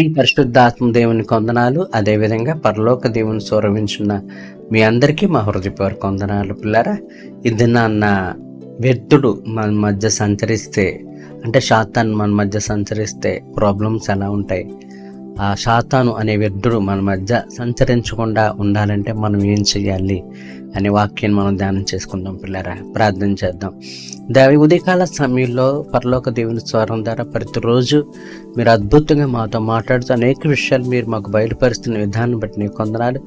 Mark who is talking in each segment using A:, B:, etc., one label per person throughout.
A: ఈ పరిశుద్ధాత్మ దేవుని కొందనాలు, అదేవిధంగా పరలోక దేవుని సౌరవించున్న మీ అందరికీ మా హృదయపూర్వక కొందనాలు. పిల్లరా, ఇది నాన్న వ్యర్థుడు మన మధ్య సంచరిస్తే, అంటే సాతాను మన మధ్య సంచరిస్తే ప్రాబ్లమ్స్ ఎలా ఉంటాయి? ఆ సాతాను అనే వ్యర్థుడు మన మధ్య సంచరించకుండా ఉండాలంటే మనం ఏం చేయాలి అనే వాక్యాన్ని మనం ధ్యానం చేసుకుందాం. పిల్లరా, ప్రార్థన చేద్దాం. ఉదయకాల సమయంలో పరలోక దేవుని స్వరం ద్వారా ప్రతిరోజు మీరు అద్భుతంగా మాతో మాట్లాడుతూ అనేక విషయాలు మీరు మాకు బయలుపరుస్తున్న విధానం బట్టి నీకు వందనాలు.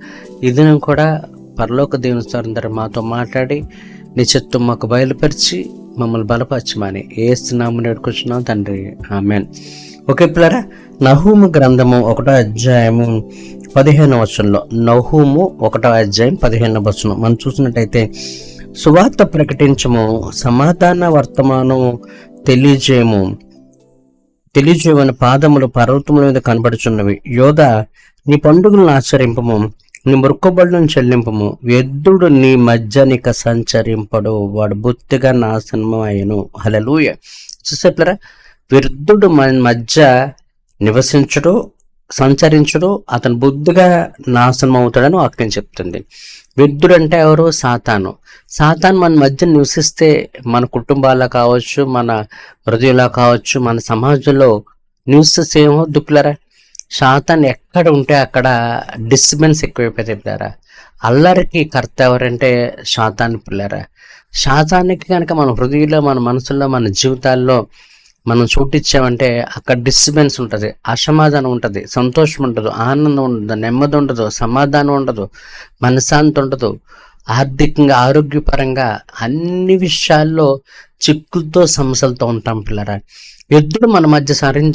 A: ఈ దినం కూడా పరలోక దేవుని స్వరం ద్వారా మాతో మాట్లాడి నీ చిత్తం మాకు బయలుపరిచి మమ్మల్ని బలపరచమని ఏస్తున్నామని అడుగుతున్నాం తండ్రి, ఆమేన్. ఓకే పిల్లరా, నహూము గ్రంథము 1వ అధ్యాయము 15వ వచనంలో, నహూము 1వ అధ్యాయం 15వ వచనం మనం చూసినట్టయితే, సువార్త ప్రకటించము, సమాధాన వర్తమానము తెలియజేయమని పాదములు పర్వతముల మీద కనబడుచున్నవి. యోధ, నీ పండుగలను ఆచరింపము, నీ మృక్కుబడులను చెల్లింపము. వ్యర్థుడు నీ మధ్య నీక సంచరింపడు, వాడు బొత్తిగా నాశనము అయ్యను. హల్లెలూయా. చూసేట్లరా, వ్యర్థుడు మన మధ్య నివసించడు, సంచరించడు, అతను బుద్ధిగా నాశనం అవుతాడని వాక్యం చెప్తుంది. వ్యర్థుడు అంటే ఎవరు? సాతాను మన మధ్య నివసిస్తే మన కుటుంబాల్లో కావచ్చు, మన హృదయంలో కావచ్చు, మన సమాజంలో నివసిస్తే ఏమవుద్దు పిల్లరా? సాతాను ఎక్కడ ఉంటే అక్కడ డిస్టర్బెన్స్ ఎక్కువైపోతాయి పిల్లరా. అల్లరికి కర్త ఎవరంటే సాతాను పిల్లరా. సాతానికి కనుక మన హృదయంలో, మన మనసులో, మన జీవితాల్లో మనం చోటిచ్చామంటే అక్కడ డిస్టర్బెన్స్ ఉంటుంది, అసమాధానం ఉంటుంది, సంతోషం ఉండదు, ఆనందం ఉండదు, నెమ్మది ఉండదు, సమాధానం ఉండదు, మనశ్శాంతి ఉండదు. ఆర్థికంగా, ఆరోగ్యపరంగా అన్ని విషయాల్లో చిక్కులతో సమస్యలతో ఉంటాం పిల్లరా. ఎద్దుడు మన మధ్య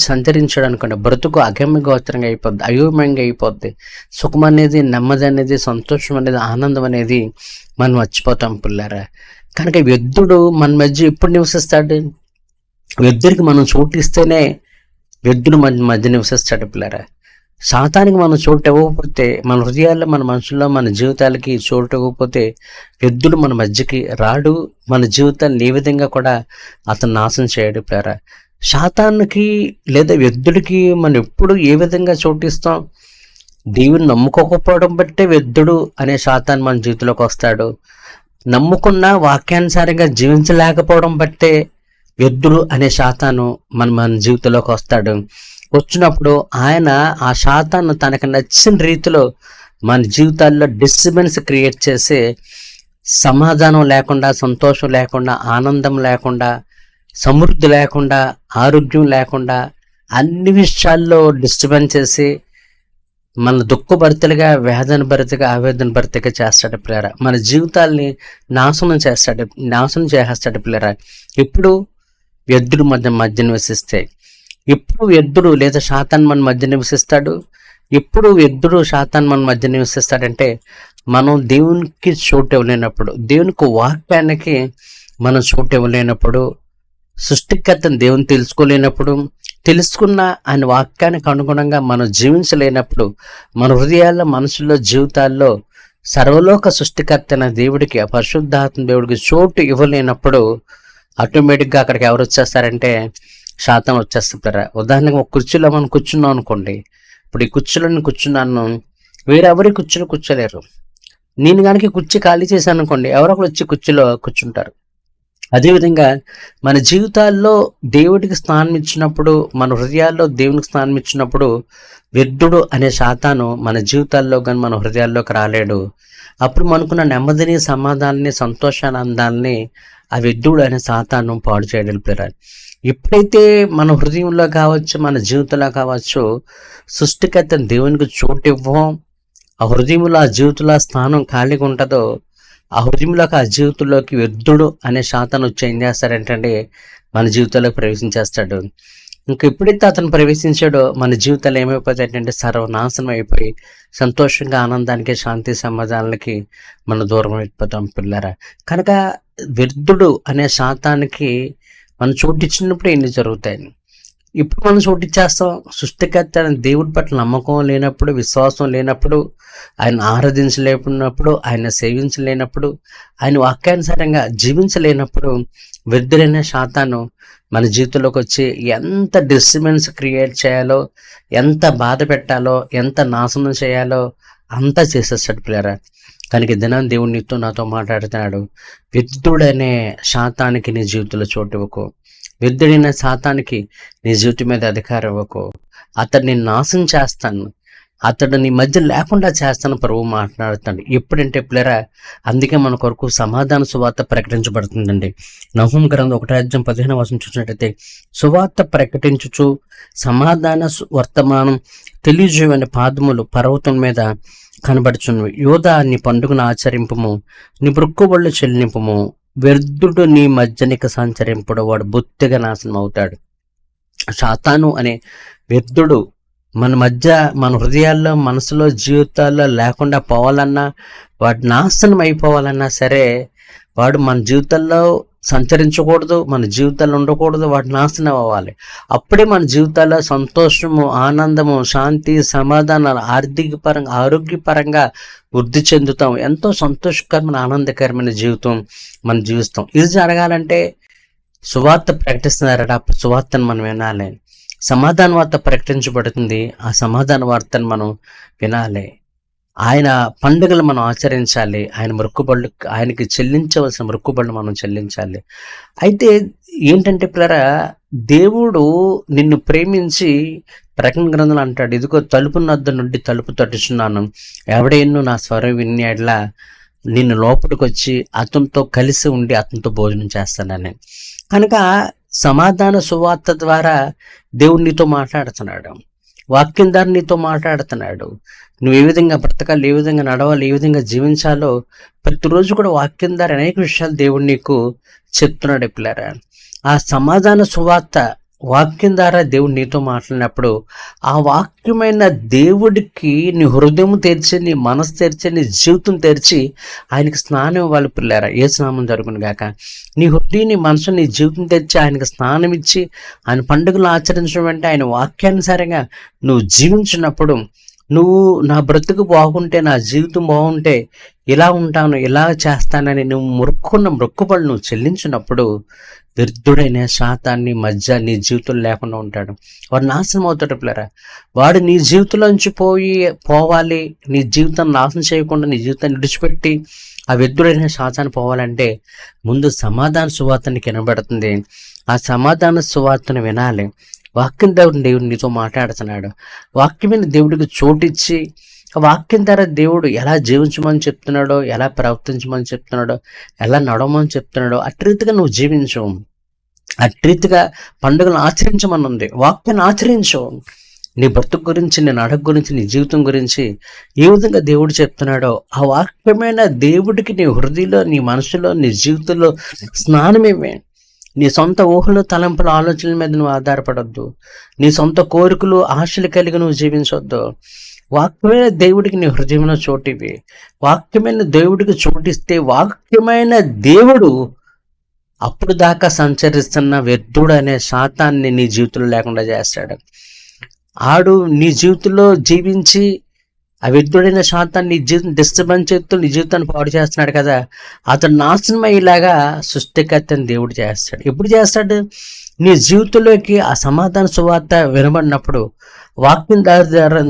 A: సంచరించాడు అనుకోండి, బ్రతుకు అగమ్యగోచరంగా అయిపోద్ది, అయోమయంగా అయిపోద్ది. సుఖం అనేది, నెమ్మది అనేది, సంతోషం అనేది, ఆనందం అనేది మనం మర్చిపోతాం పిల్లరా. కనుక ఎద్దుడు మన మధ్య ఎప్పుడు నివసిస్తాడు? వ్యర్థుడికి మనం చోటు ఇస్తేనే వ్యర్థుడు మధ్య నివసిస్తాడు పిల్లరా. సాతానికి మనం చోటు ఇవ్వకపోతే, మన హృదయాల్లో, మన మనసుల్లో, మన జీవితాలకి చోటు ఇవ్వకపోతే వ్యర్థుడు మన మధ్యకి రాడు. మన జీవితాన్ని ఏ విధంగా కూడా అతను నాశనం చేయడు పిల్లరా. సాతానికి లేదా వ్యర్థుడికి మనం ఎప్పుడు ఏ విధంగా చోటిస్తాం? దేవుని నమ్ముకోకపోవడం బట్టే వ్యర్థుడు అనే సాతాను మన జీవితంలోకి వస్తాడు. నమ్ముకున్న వాక్యానుసారంగా జీవించలేకపోవడం బట్టే వ్యర్థుడు అనే సాతాను మన జీవితంలోకి వస్తాడు. వచ్చినప్పుడు ఆయన ఆ సాతాను తనకు నచ్చిన రీతిలో మన జీవితాల్లో డిస్టర్బెన్స్ క్రియేట్ చేసి, సమాధానం లేకుండా, సంతోషం లేకుండా, ఆనందం లేకుండా, సమృద్ధి లేకుండా, ఆరోగ్యం లేకుండా, అన్ని విషయాల్లో డిస్టర్బెన్స్ చేసి మన దుఃఖభరితలుగా, వేదన భరితగా, ఆవేదన భరితగా చేస్తాడు పిల్లరా. మన జీవితాల్ని నాశనం చేసేస్తాడు పిల్లరా. ఇప్పుడు వ్యర్థుడు మధ్య నివసిస్తే, ఎప్పుడు వ్యర్థుడు లేదా సాతాను మన మధ్య నివసిస్తాడు? ఎప్పుడు వ్యర్థుడు సాతాను మన మధ్య నివసిస్తాడంటే, మనం దేవునికి చోటు ఇవ్వలేనప్పుడు, దేవునికి వాక్యానికి మనం చోటు ఇవ్వలేనప్పుడు, సృష్టికర్తను దేవుని తెలుసుకోలేనప్పుడు, తెలుసుకున్న ఆయన వాక్యానికి అనుగుణంగా మనం జీవించలేనప్పుడు, మన హృదయాల్లో, మనసుల్లో, జీవితాల్లో సర్వలోక సృష్టికర్త అయిన దేవుడికి, పరిశుద్ధాత్మ దేవుడికి చోటు ఇవ్వలేనప్పుడు ఆటోమేటిక్గా అక్కడికి ఎవరు వచ్చేస్తారంటే సాతాను వచ్చేస్తారా. ఉదాహరణకు ఒక కుర్చీలో మనం కూర్చున్నాం అనుకోండి. ఇప్పుడు ఈ కుర్చీలో నేను కూర్చున్నాను, వేరెవరి కుర్చీలో కూర్చోలేరు. నేను కనుక కుర్చీ ఖాళీ చేశాను అనుకోండి, ఎవరొకరు వచ్చి కుర్చీలో కూర్చుంటారు. అదేవిధంగా మన జీవితాల్లో దేవుడికి స్థానం ఇచ్చినప్పుడు, మన హృదయాల్లో దేవునికి స్థానం ఇచ్చినప్పుడు వ్యర్థుడు అనే సాతాను మన జీవితాల్లో కానీ, మన హృదయాల్లోకి రాలేడు. అప్పుడు మనకున్న నెమ్మదిని, సమాధానాన్ని, సంతోషానందాన్ని ఆ వ్యర్థుడు అనే సాతాను పాడు చేయడం పిల్లరా. ఎప్పుడైతే మన హృదయంలో కావచ్చు, మన జీవితంలో కావచ్చు, సృష్టికర్త దేవునికి చోటు ఇవ్వం, ఆ హృదయంలో, ఆ జీవితంలో స్థానం ఖాళీగా ఉంటుందో, ఆ హృదయంలోకి, ఆ జీవితంలోకి వ్యర్థుడు అనే సాతాను వచ్చి ఏం చేస్తాడంటే మన జీవితంలోకి ప్రవేశించేస్తాడు. ఇంకా ఎప్పుడైతే అతను ప్రవేశించాడో మన జీవితాలు ఏమైపోతాయంటే సర్వనాశనం అయిపోయి, సంతోషంగా, ఆనందానికి, శాంతి, సమాధానాలకి మనం దూరం అయిపోతాం పిల్లరా. కనుక వ్యర్థుడు అనే సాతానికి మనం చోటిచ్చినప్పుడు ఎన్ని జరుగుతాయి. ఇప్పుడు మనం చోటిచ్చేస్తాం. సృష్టికర్త అయిన దేవుడి పట్ల నమ్మకం లేనప్పుడు, విశ్వాసం లేనప్పుడు, ఆయన ఆరాధించలేకున్నప్పుడు, ఆయన సేవించలేనప్పుడు, ఆయన వాక్యానుసారంగా జీవించలేనప్పుడు వృద్ధులైన సాతాను మన జీవితంలోకి వచ్చి ఎంత డిస్టర్బెన్స్ క్రియేట్ చేయాలో, ఎంత బాధ పెట్టాలో, ఎంత నాశనం చేయాలో అంతా చేసేస్తాడు పిల్లరా. కనుక దినం దేవుడు నీతో నాతో మాట్లాడుతున్నాడు. వృద్ధుడనే శాతానికి నీ జీవితంలో చోటు ఇవ్వకు. వృద్ధుడైన శాతానికి నీ జీవితం మీద అధికారం ఇవ్వకు. అతడిని నాశనం చేస్తాను, అతడు నీ మధ్య లేకుండా చేస్తాను ప్రభువు మాట్లాడుతాడు. ఎప్పుడంటే పిల్లరా, అందుకే మన కొరకు సమాధాన సువార్త ప్రకటించబడుతుందండి. నహూము గ్రంథం 1:15 చూసినట్టయితే, సువార్త ప్రకటించుచు సమాధాన వర్తమానం తెలియజేయని పాదములు పర్వతం మీద కనబడుచున్నవి. యోధా, నీ పండుగను ఆచరింపము, నీ బ్రొక్కుబళ్ళు చెల్లింపము. వ్యర్థుడు నీ మధ్యనికి సంచరింపుడు, వాడు బొత్తిగా నాశనం అవుతాడు. సాతాను అనే వ్యర్థుడు మన మధ్య, మన హృదయాల్లో, మనసులో, జీవితాల్లో లేకుండా పోవాలన్నా, వాడు నాశనం అయిపోవాలన్నా సరే, వాడు మన జీవితాల్లో సంచరించకూడదు, మన జీవితాల్లో ఉండకూడదు, వాడు నాశనం అవ్వాలి. అప్పుడే మన జీవితాల్లో సంతోషము, ఆనందము, శాంతి, సమాధానాలు, ఆర్థిక పరంగా, ఆరోగ్యపరంగా వృద్ధి చెందుతాం. ఎంతో సంతోషకరమైన, ఆనందకరమైన జీవితం మనం జీవిస్తాం. ఇది జరగాలంటే సువార్త ప్రకటిస్తున్నారట, సువార్తను మనం వినాలి. సమాధాన వార్త ప్రకటించబడుతుంది, ఆ సమాధాన వార్తను మనం వినాలి. ఆయన పండుగలు మనం ఆచరించాలి. ఆయన మొక్కుబళ్ళు, ఆయనకి చెల్లించవలసిన మొక్కుబళ్ళు మనం చెల్లించాలి. అయితే ఏంటంటే పిల్లరా, దేవుడు నిన్ను ప్రేమించి ప్రకటన గ్రంథంలో అంటాడు, ఇదిగో తలుపు నద్ద నుండి తలుపు తట్టుచున్నాను, ఎవడైనా నా స్వరం వినేట్లా నిన్ను లోపలికి వచ్చి అతనితో కలిసి ఉండి అతనితో భోజనం చేస్తానని. కనుక సమాధాన సువార్త ద్వారా దేవుడు నీతో మాట్లాడుతున్నాడు, వాక్యం ద్వారా నీతో మాట్లాడుతున్నాడు. నువ్వు ఏ విధంగా బ్రతకాలి, ఏ విధంగా నడవాలి, ఏ విధంగా జీవించాలో ప్రతిరోజు కూడా వాక్యం ద్వారా అనేక విషయాలు దేవుడు నీకు చెప్తున్నాడు పిల్లరా. ఆ సమాధాన సువార్త వాక్యం ద్వారా దేవుడు నీతో మాట్లాడినప్పుడు, ఆ వాక్యమైన దేవుడికి నీ హృదయం తెరిచి, నీ మనసు తెరిచి, నీ జీవితం తెరిచి ఆయనకి స్నానం ఇవ్వాలి పిల్లారా. ఏ స్నానం జరుగును గాక. నీ హృదయం, నీ మనసు, నీ జీవితం తెరిచి ఆయనకి స్నానం ఇచ్చి ఆయన పండుగలు ఆచరించడం అంటే ఆయన వాక్యానుసారంగా నువ్వు జీవించినప్పుడు, నువ్వు నా బ్రతుకు బాగుంటే, నా జీవితం బాగుంటే ఇలా ఉంటాను, ఇలా చేస్తానని నువ్వు మొక్కుబళ్ళు నువ్వు చెల్లించినప్పుడు వృద్ధుడైన శాతాన్ని మధ్య నీ జీవితంలో లేకుండా ఉంటాడు. వాడు నాశనం అవుతాడు పిల్లరా. వాడు నీ జీవితంలోంచి పోవాలి, నీ జీవితాన్ని నాశనం చేయకుండా నీ జీవితాన్ని విడిచిపెట్టి ఆ వృద్ధుడైన శాతాన్ని పోవాలంటే ముందు సమాధాన సువార్తని కనబడుతుంది. ఆ సమాధాన సువార్తను వినాలి. వాక్యం దేవుడు నీతో మాట్లాడుతున్నాడు. వాక్యమైన దేవుడికి చోటిచ్చి, వాక్యం ద్వారా దేవుడు ఎలా జీవించమని చెప్తున్నాడో, ఎలా ప్రవర్తించమని చెప్తున్నాడో, ఎలా నడవమని చెప్తున్నాడో అట్టి రీతిగా నువ్వు జీవించు. అట్టి రీతిగా పండుగను ఆచరించమని ఉంది. వాక్యాన్ని ఆచరించు. నీ బ్రతుకు గురించి, నీ నడక గురించి, నీ జీవితం గురించి ఏ విధంగా దేవుడు చెప్తున్నాడో ఆ వాక్యమైన దేవుడికి నీ హృదయంలో, నీ మనసులో, నీ జీవితంలో స్నానమేమే. నీ సొంత ఊహలు, తలంపుల, ఆలోచనల మీద నువ్వు ఆధారపడొద్దు. నీ సొంత కోరికలు, ఆశలు కలిగి నువ్వు జీవించొద్దు. వాక్యమైన దేవుడికి నీ హృదయంలో చోటివి. వాక్యమైన దేవుడికి చోటిస్తే వాక్యమైన దేవుడు అప్పుడు దాకా సంచరిస్తున్న వ్యర్థుడు అనే శాతాన్ని నీ జీవితంలో లేకుండా చేస్తాడు. ఆడు నీ జీవితంలో జీవించి ఆ వ్యర్థుడైన శాతాన్ని నీ జీవితం డిస్టర్బెన్స్ చేస్తూ నీ జీవితాన్ని పాడు చేస్తున్నాడు కదా, అతను నాశనం అయ్యేలాగా సృష్టికర్తని దేవుడు చేస్తాడు. ఎప్పుడు చేస్తాడు? నీ జీవితంలోకి ఆ సమాధాన సువార్త వినబడినప్పుడు, వాక్యం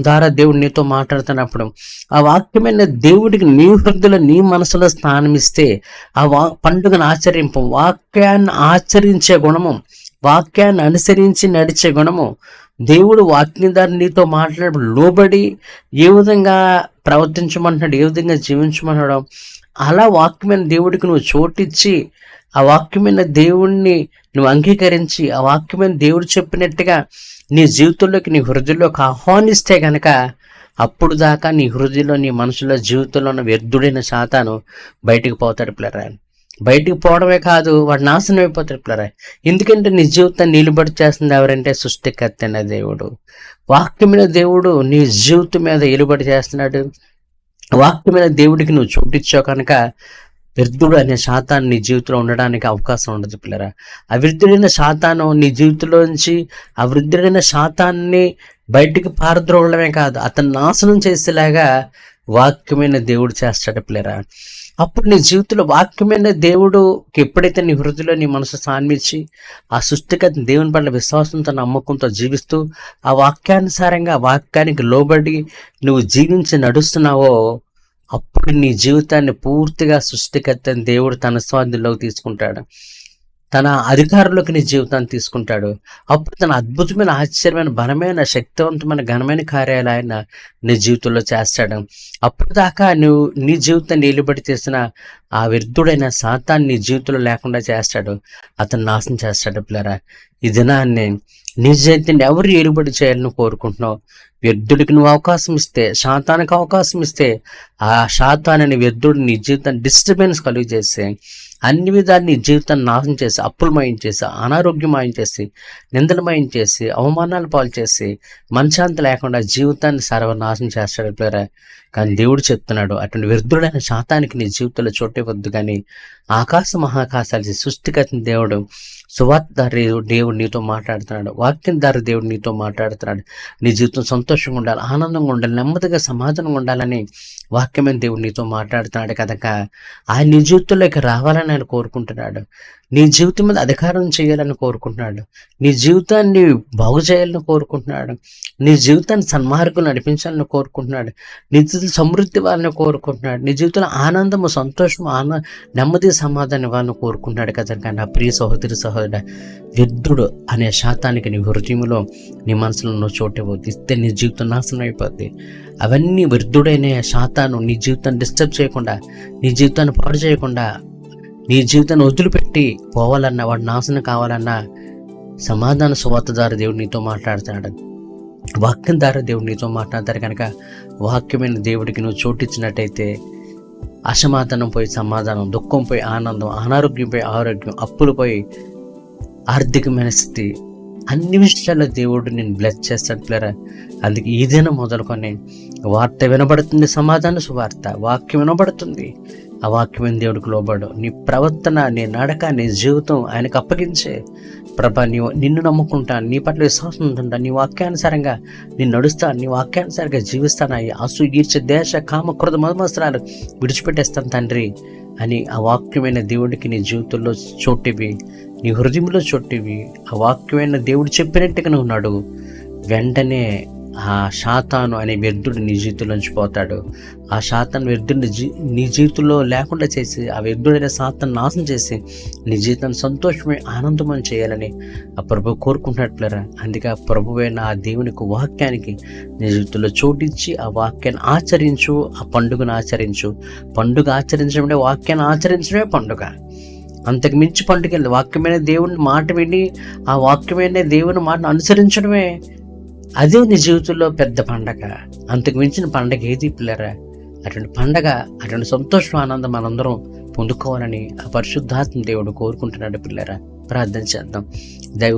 A: ద్వారా దేవుడు నీతో మాట్లాడుతున్నప్పుడు, ఆ వాక్యమైన దేవుడికి నీ హృదయంలో, నీ మనసులో స్థానం ఇస్తే ఆ పండుగను ఆచరింపు. వాక్యాన్ని ఆచరించే గుణము, వాక్యాన్ని అనుసరించి నడిచే గుణము, దేవుడు వాక్యం ద్వారా నీతో మాట్లాడినప్పుడు లోబడి ఏ విధంగా ప్రవర్తించమంటున్నాడు, ఏ విధంగా జీవించమన్నాడు, అలా వాక్యమైన దేవుడికి నువ్వు చోటిచ్చి ఆ వాక్యమైన దేవుణ్ణి నువ్వు అంగీకరించి ఆ వాక్యమైన దేవుడు చెప్పినట్టుగా నీ జీవితంలోకి, నీ హృదయంలోకి ఆహ్వానిస్తే కనుక అప్పుడు దాకా నీ హృదయంలో, నీ మనసులో, జీవితంలో ఉన్న వ్యర్థుడైన శాతాను బయటికి పోతాడు పిల్లరా. బయటికి పోవడమే కాదు, వాడు నాశనం అయిపోతాడు పిల్లరా. ఎందుకంటే నీ జీవితాన్ని నిలబడి చేస్తుంది ఎవరంటే సృష్టికర్త అయిన దేవుడు. వాక్యమైన దేవుడు నీ జీవితం మీద నిలబడి చేస్తున్నాడు. వాక్యమైన దేవుడికి నువ్వు చోటిచ్చావు కనుక వ్యర్థుడు అనే శాతాన్ని నీ జీవితంలో ఉండడానికి అవకాశం ఉండదు పిల్లరా. ఆ వృద్ధుడైన శాతాను నీ జీవితంలోంచి ఆ వృద్ధుడైన శాతాన్ని బయటికి పారద్రోలమే కాదు, అతను నాశనం చేసేలాగా వాక్యమైన దేవుడు చేస్తాడు పిల్లరా. అప్పుడు నీ జీవితంలో వాక్యమైన దేవుడుకి ఎప్పుడైతే నీ హృదయలో నీ మనసు సాన్మించి ఆ సృష్టికర్త దేవుని పట్ల విశ్వాసంతో నమ్మకంతో జీవిస్తూ ఆ వాక్యానుసారంగా ఆ వాక్యానికి లోబడి నువ్వు జీవించి నడుస్తున్నావో, అప్పుడు నీ జీవితాన్ని పూర్తిగా సృష్టికర్త దేవుడు తన స్వాధీనంలోకి తీసుకుంటాడు, తన అధికారంలోకి నీ జీవితాన్ని తీసుకుంటాడు. అప్పుడు తన అద్భుతమైన ఆశ్చర్యమైన బలమైన శక్తివంతమైన ఘనమైన కార్యాలు ఆయన నీ జీవితంలో చేస్తాడు. అప్పుడు దాకా నువ్వు నీ జీవితాన్ని నిలబడి చేసిన ఆ వ్యర్థుడైన సాతాన్ని నీ జీవితంలో లేకుండా చేస్తాడు, అతను నాశనం చేస్తాడు పిల్లరా. ఈ దినాన్ని నీ జీవితాన్ని ఎవరు ఏలుబడి చేయాలని కోరుకుంటున్నావు? వ్యర్థుడికి నువ్వు అవకాశం ఇస్తే, శాతానికి అవకాశం ఇస్తే, ఆ శాతాన్ని వ్యర్థుడు నీ జీవితాన్ని డిస్టర్బెన్స్ కలుగు చేస్తే, అన్ని విధాలు నీ జీవితాన్ని నాశనం చేసి, అప్పులమయం చేసి, అనారోగ్యమయం చేసి, నిందలమయం చేసి, అవమానాలు పాలు చేసి, మనశ్శాంతి లేకుండా జీవితాన్ని సర్వనాశనం చేస్తాడు పిల్లరా. కానీ దేవుడు చెప్తున్నాడు, అటువంటి వ్యర్థుడైన శాతానికి నీ జీవితంలో చోటివ్వద్దు. కానీ ఆకాశ మహాకాశాలు సృష్టికర్త దేవుడు, సువార్తదారి దేవుడు నీతో మాట్లాడుతున్నాడు, వాక్యం ద్వారా దేవుడు నీతో మాట్లాడుతున్నాడు. నీ జీవితం సంతోషంగా ఉండాలి, ఆనందంగా ఉండాలి, నెమ్మదిగా సమాధానంగా ఉండాలని వాక్యమైన దేవుడు నీతో మాట్లాడుతున్నాడు కనుక ఆయన నీ జీవితంలోకి రావాలని ఆయన కోరుకుంటున్నాడు. నీ జీవితం మీద అధికారం చేయాలని కోరుకుంటున్నాడు. నీ జీవితాన్ని బాగు చేయాలని కోరుకుంటున్నాడు. నీ జీవితాన్ని సన్మార్గం నడిపించాలని కోరుకుంటున్నాడు. నీ జీవితం సమృద్ధి వాళ్ళని కోరుకుంటున్నాడు. నీ జీవితంలో ఆనందము, సంతోషము, నెమ్మది, సమాధానం ఇవ్వాలని కోరుకుంటున్నాడు కదా. నా ప్రియ సహోదరి సహోదరుడు, వ్యర్థుడు అనే శాతానికి నీ హృదయంలో నీ మనసులో నువ్వు చోటివ్వద్దు. ఇస్తే నీ జీవితం నాశనం అయిపోద్ది. అవన్నీ వ్యర్థుడైన శాతాను నీ జీవితాన్ని డిస్టర్బ్ చేయకుండా, నీ జీవితాన్ని పాడు చేయకుండా, నీ జీవితాన్ని వదిలిపెట్టి పోవాలన్నా, వాడు నాశనం కావాలన్నా సమాధాన సువార్త ద్వారా దేవుడు నీతో మాట్లాడుతున్నాడు, వాక్యం ద్వారా దేవుడు నీతో మాట్లాడతారు కనుక వాక్యమైన దేవుడికి నువ్వు చోటిచ్చినట్టయితే అసమాధానం పోయి సమాధానం, దుఃఖం పోయి ఆనందం, అనారోగ్యం పోయి ఆరోగ్యం, అప్పులు పోయి ఆర్థికమైన స్థితి, అన్ని విషయాల్లో దేవుడు నేను బ్లెస్ చేస్తాడు పిల్లరా. అందుకే ఈ దినం మొదలుకొని వార్త వినబడుతుంది, సమాధాన సువార్త, వాక్యం వినబడుతుంది. ఆ వాక్యమైన దేవుడికి లోబడు. నీ ప్రవర్తన, నీ నడక, నీ జీవితం ఆయనకు అప్పగించే. ప్రభా, నిన్ను నమ్ముకుంటాను, నీ పట్ల విశ్వాసం ఉంటుంటా, నీ వాక్యానుసారంగా నేను నడుస్తాను, నీ వాక్యానుసారంగా జీవిస్తాను, అసూయ, ఈర్ష్య, దేశ, కామ, క్రోధ, మదమత్సరాలు విడిచిపెట్టేస్తాను తండ్రి అని ఆ వాక్యమైన దేవుడికి నీ జీవితంలో చోటివి, నీ హృదయంలో చోటివి. ఆ వాక్యమైన దేవుడు చెప్పినట్టుగా నువ్వు నడువు. వెంటనే ఆ శాతాను అనే వ్యర్థుడు నీ జీవితంలోంచి పోతాడు. ఆ శాతాను వ్యర్థుడిని నీ జీవితంలో లేకుండా చేసి, ఆ వ్యర్థుడైన శాతాన్ని నాశనం చేసి నీ జీవితాన్ని సంతోషమే, ఆనందమని చేయాలని ఆ ప్రభు కోరుకుంటున్నాడు పిల్లరా. అందుకే ఆ ప్రభువైన ఆ దేవునికి వాక్యానికి నీ జీవితంలో చోటిచ్చి ఆ వాక్యాన్ని ఆచరించు, ఆ పండుగను ఆచరించు. పండుగ ఆచరించడం అంటే వాక్యాన్ని ఆచరించడమే పండుగ. అంతకు మించి పండుగ వాక్యమైన దేవుని మాట విని ఆ వాక్యమైన దేవుని మాటను అనుసరించడమే, అదే నీ జీవితంలో పెద్ద పండగ. అంతకు మించిన పండగ ఏది పిల్లరా? అటువంటి పండగ, అటువంటి సంతోషం, ఆనందం మనందరం పొందుకోవాలని ఆ పరిశుద్ధాత్మ దేవుడు కోరుకుంటున్నాడు పిల్లరా. ప్రార్థన చేద్దాం.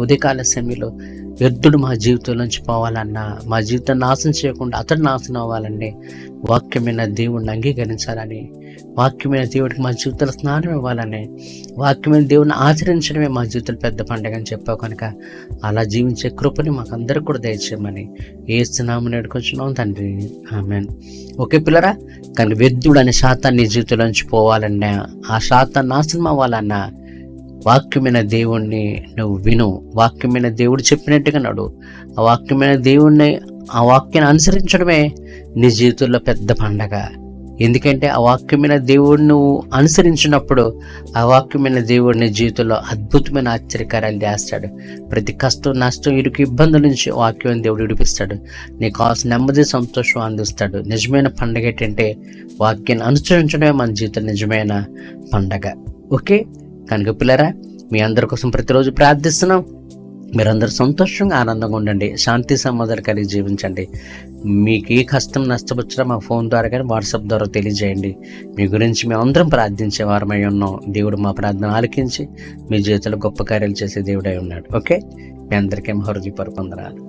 A: ఉదయకాల సమయంలో వ్యర్థుడు మా జీవితంలోంచి పోవాలన్నా, మా జీవితాన్ని నాశనం చేయకుండా అతడు నాశనం అవ్వాలండి, వాక్యమైన దేవుడిని అంగీకరించాలని, వాక్యమైన దేవుడికి మా జీవితంలో స్నానం ఇవ్వాలని, వాక్యమైన దేవుడిని ఆచరించడమే మా జీవితంలో పెద్ద పండుగ అని చెప్పావు కనుక అలా జీవించే కృపని మాకందరికి కూడా దయచేయమని ఏస్తున్నామని వేడుకొంచున్నాం తండ్రి, ఆమేన్. ఓకే పిల్లరా, కానీ వ్యర్థుడు అనే శాతాన్ని నీ జీవితంలోంచి పోవాలన్నా, ఆ శాతాన్ని నాశనం అవ్వాలన్నా వాక్యమైన దేవుణ్ణి నువ్వు విను. వాక్యమైన దేవుడు చెప్పినట్టుగా నడు. ఆ వాక్యమైన దేవుణ్ణి, ఆ వాక్యాన్ని అనుసరించడమే నీ జీవితంలో పెద్ద పండగ. ఎందుకంటే ఆ వాక్యమైన దేవుడిని నువ్వు అనుసరించినప్పుడు ఆ వాక్యమైన దేవుడిని జీవితంలో అద్భుతమైన ఆశ్చర్యకార్యాలు చేస్తాడు. ప్రతి కష్టం, నష్టం, ఇరుకు, ఇబ్బందుల నుంచి వాక్యమైన దేవుడు విడిపిస్తాడు. నీకు కావాల్సిన నెమ్మది, సంతోషం అందిస్తాడు. నిజమైన పండగ ఏంటంటే వాక్యాన్ని అనుసరించడమే మన జీవితం నిజమైన పండగ. ఓకే కనుక పిల్లరా, మీ అందరి కోసం ప్రతిరోజు ప్రార్థిస్తున్నాం. మీరందరూ సంతోషంగా, ఆనందంగా ఉండండి, శాంతి సమాధానం కలిగి జీవించండి. మీకు ఏ కష్టం, నష్టం వచ్చినా మా ఫోన్ ద్వారా కానీ వాట్సాప్ ద్వారా తెలియజేయండి. మీ గురించి మేము అందరం ప్రార్థించే వారమై ఉన్నాం. దేవుడు మా ప్రార్థన ఆలకించి మీ జీవితంలో గొప్ప కార్యాలు చేసే దేవుడై ఉన్నాడు. ఓకే, మీ అందరికీ హృదయపూర్వక వందనాలు.